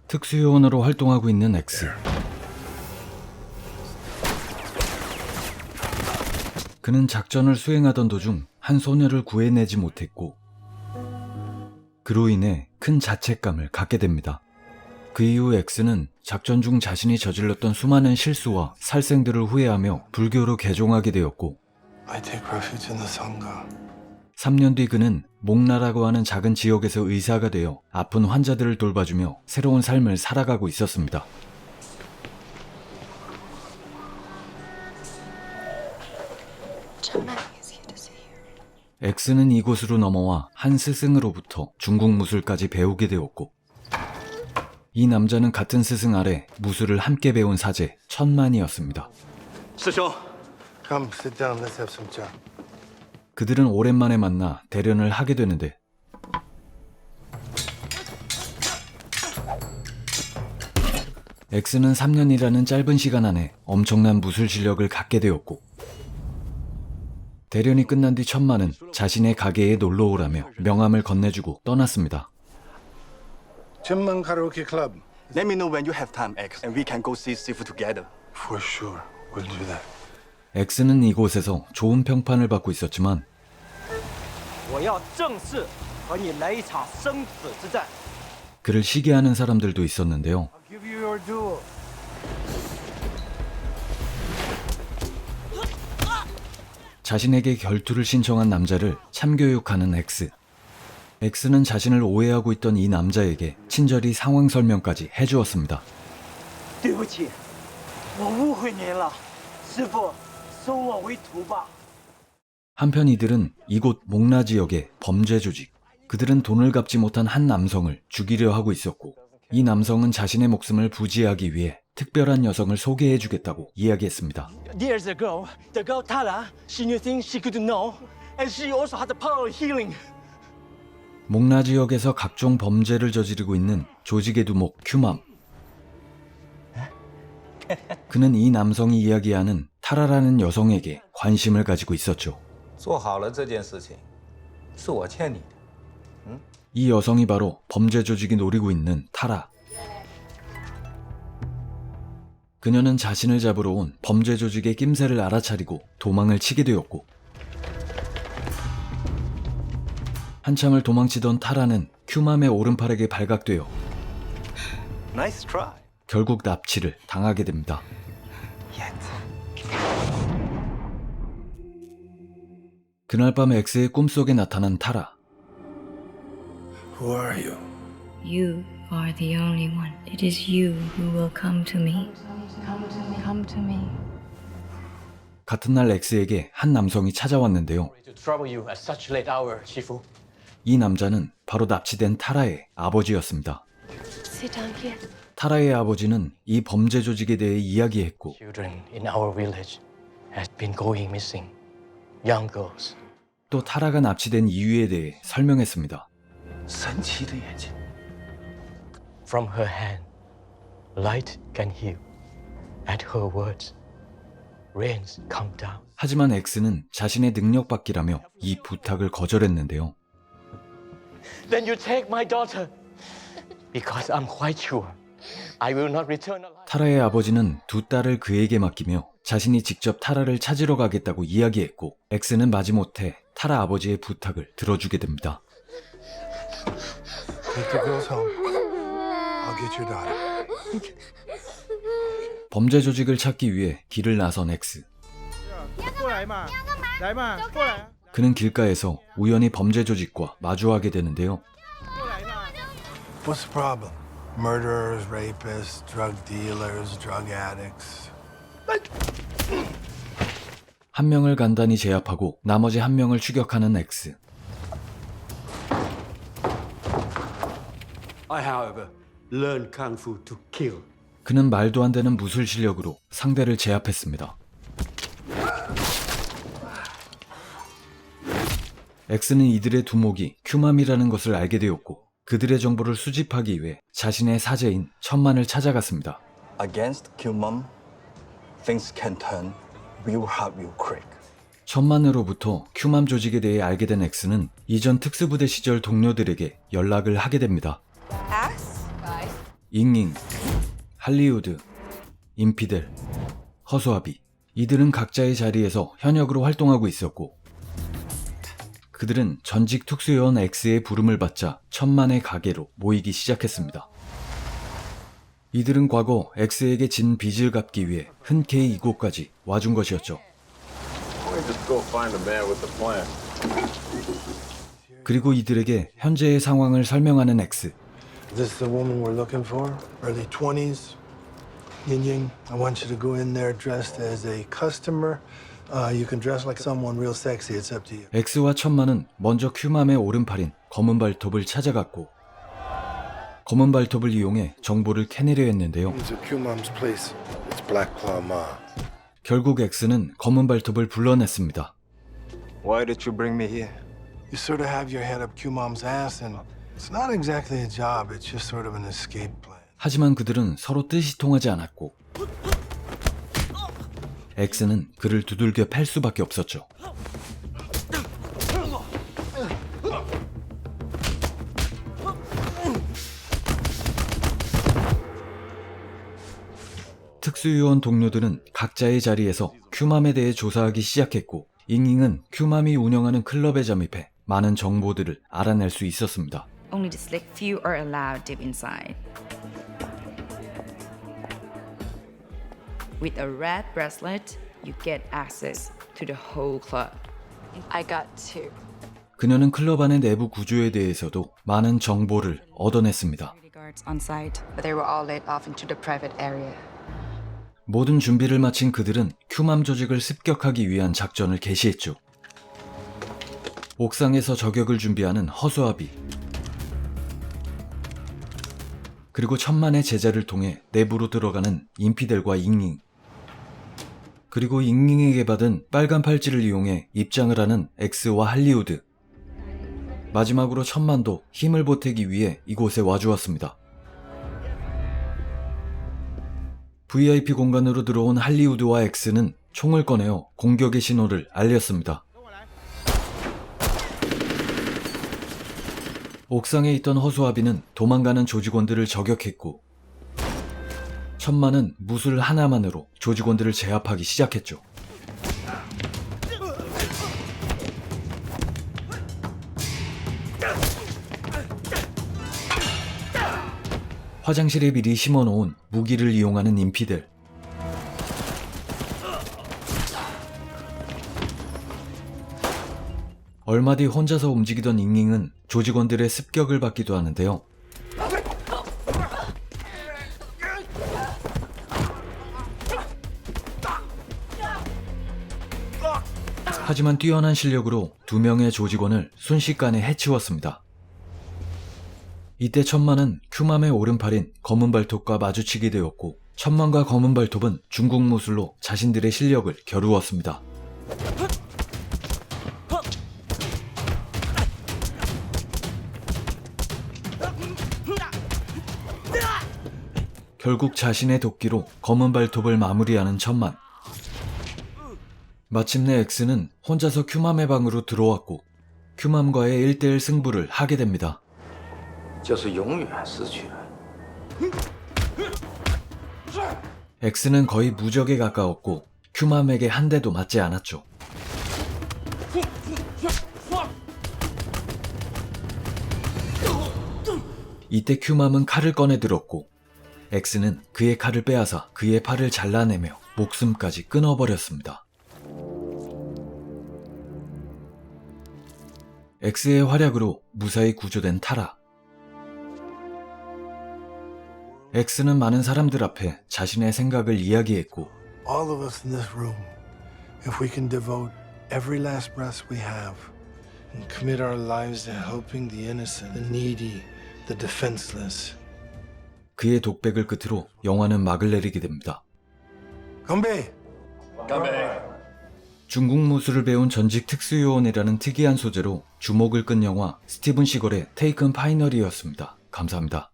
특수요원으로 활동하고 있는 X. 그는 작전을 수행하던 도중 한 소녀를 구해내지 못했고 그로 인해 큰 자책감을 갖게 됩니다. 그 이후 X는 작전 중 자신이 저질렀던 수많은 실수와 살생들을 후회하며 불교로 개종하게 되었고 3년 뒤 그는 몽라라고 하는 작은 지역에서 의사가 되어 아픈 환자들을 돌봐주며 새로운 삶을 살아가고 있었습니다. X는 이곳으로 넘어와 한 스승으로부터 중국 무술까지 배우게 되었고 이 남자는 같은 스승 아래 무술을 함께 배운 사제 천만이었습니다. 그들은 오랜만에 만나 대련을 하게 되는데 X는 3년이라는 짧은 시간 안에 엄청난 무술 실력을 갖게 되었고 대련이 끝난 뒤 천만은 자신의 가게에 놀러오라며 명함을 건네주고 떠났습니다. 천만 카라오케 클럽. Let me know when you have time, X, and we can go see Sifu together. For sure, we'll do that. X는 이곳에서 좋은 평판을 받고 있었지만 그를 시기하는 사람들도 있었는데요. 자신에게 결투를 신청한 남자를 참교육하는 X. X는 자신을 오해하고 있던 이 남자에게 친절히 상황 설명까지 해주었습니다. 한편 이들은 이곳 몽라 지역의 범죄 조직, 그들은 돈을 갚지 못한 한 남성을 죽이려 하고 있었고 이 남성은 자신의 목숨을 부지하기 위해 특별한 여성을 소개해주겠다고 이야기했습니다. Years ago, the girl Tara, she knew things she couldn't know, and she also had the power of healing. 몽라 지역에서 각종 범죄를 저지르고 있는 조직의 두목 큐맘. 그는 이 남성이 이야기하는 타라라는 여성에게 관심을 가지고 있었죠. 이 여성이 바로 범죄 조직이 노리고 있는 타라. 그녀는 자신을 잡으러 온 범죄 조직의 낌새를 알아차리고 도망을 치게 되었고 한참을 도망치던 타라는 큐맘의 오른팔에게 발각되어 Nice try. 결국 납치를 당하게 됩니다. 그날 밤 X의 꿈속에 나타난 타라. Who are you? You are the only one. It is you who will come to me. Come to me. 같은 날 X에게 한 남성이 찾아왔는데요. To trouble you at such late hour, Shifu. 이 남자는 바로 납치된 타라의 아버지였습니다. Sit down here. 타라의 아버지는 이 범죄 조직에 대해 이야기했고 Children in our village has been going missing. Young girls. 또 타라가 납치된 이유에 대해 설명했습니다. From her hand, light can heal. At her words, rains come down. 하지만 X는 자신의 능력받기라며 이 부탁을 거절했는데요. Then you take my daughter, because I'm quite sure I will not return alive. 타라의 아버지는 두 딸을 그에게 맡기며 자신이 직접 타라를 찾으러 가겠다고 이야기했고 X는 마지못해 타라 아버지의 부탁을 들어주게 됩니다. Take the girls home. I'll get your daughter. 범죄 조직을 찾기 위해 길을 나선 X. 그는 길가에서 우연히 범죄 조직과 마주하게 되는데요. What's the problem? Murderers, rapists, drug dealers, drug addicts. 한 명을 간단히 제압하고 나머지 한 명을 추격하는 X. I, however, learned kung fu to kill. 그는 말도 안 되는 무술 실력으로 상대를 제압했습니다. X는 이들의 두목이 큐맘이라는 것을 알게 되었고 그들의 정보를 수집하기 위해 자신의 사제인 천만을 찾아갔습니다. Against Q-Mom, things can turn real hard real quick. 천만으로부터 큐맘 조직에 대해 알게 된 X는 이전 특수부대 시절 동료들에게 연락을 하게 됩니다. 잉잉, 할리우드, 인피델, 허수아비, 이들은 각자의 자리에서 현역으로 활동하고 있었고 그들은 전직 특수요원 X의 부름을 받자 천만의 가게로 모이기 시작했습니다. 이들은 과거 X에게 진 빚을 갚기 위해 흔쾌히 이곳까지 와준 것이었죠. 그리고 이들에게 현재의 상황을 설명하는 X. This is the woman we're looking for. Early 20s. Yin Ying, I want you to go in there dressed as a customer. You can dress like someone real sexy. It's up to you. X와 천만은 먼저 큐맘의 오른팔인 검은 발톱을 찾아갔고 검은 발톱을 이용해 정보를 캐내려 했는데요. It's at Q-Mom's place. It's Black Claw Ma. 결국 X는 검은 발톱을 불러냈습니다. Why did you bring me here? You sort of have your head up Q-Mom's ass, and it's not exactly a job. It's just sort of an escape plan. 하지만 그들은 서로 뜻이 통하지 않았고 X는 그를 두들겨 팰 수밖에 없었죠. 특수요원 동료들은 각자의 자리에서 큐맘에 대해 조사하기 시작했고 잉잉은 큐맘이 운영하는 클럽에 잠입해 많은 정보들을 알아낼 수 있었습니다. Only the select few are allowed deep inside. With a red bracelet, you get access to the whole club. I got two. 그녀는 클럽 안의 내부 구조에 대해서도 많은 정보를 얻어냈습니다. Security guards on site. But they were all led off into the private area. 모든 준비를 마친 그들은 큐맘 조직을 습격하기 위한 작전을 개시했죠. 옥상에서 저격을 준비하는 허수아비 그리고 천만의 제자를 통해 내부로 들어가는 인피델과 잉잉 그리고 잉잉에게 받은 빨간 팔찌를 이용해 입장을 하는 X와 할리우드 마지막으로 천만도 힘을 보태기 위해 이곳에 와주었습니다. VIP 공간으로 들어온 할리우드와 X는 총을 꺼내어 공격의 신호를 알렸습니다. 옥상에 있던 허수아비는 도망가는 조직원들을 저격했고 천만은 무술 하나만으로 조직원들을 제압하기 시작했죠. 화장실에 미리 심어놓은 무기를 이용하는 인피델 얼마 뒤 혼자서 움직이던 잉잉은 조직원들의 습격을 받기도 하는데요. 하지만 뛰어난 실력으로 2명의 조직원을 순식간에 해치웠습니다. 이때 천만은 큐맘의 오른팔인 검은 발톱과 마주치게 되었고 천만과 검은 발톱은 중국 무술로 자신들의 실력을 겨루었습니다. 결국 자신의 도끼로 검은 발톱을 마무리하는 천만. 마침내 X는 혼자서 큐맘의 방으로 들어왔고 큐맘과의 1대1 승부를 하게 됩니다. X는 거의 무적에 가까웠고 큐맘에게 한 대도 맞지 않았죠. 이때 큐맘은 칼을 꺼내 들었고 X는 그의 칼을 빼앗아 그의 팔을 잘라내며 목숨까지 끊어버렸습니다. X의 활약으로 무사히 구조된 타라. X는 많은 사람들 앞에 자신의 생각을 이야기했고 All of us in this room, if we can devote every last breath we have and commit our lives to helping the innocent, the needy, the defenseless. 그의 독백을 끝으로 영화는 막을 내리게 됩니다. 건배! 중국 무술을 배운 전직 특수요원이라는 특이한 소재로 주목을 끈 영화 스티븐 시걸의 테이큰 파이널이었습니다. 감사합니다.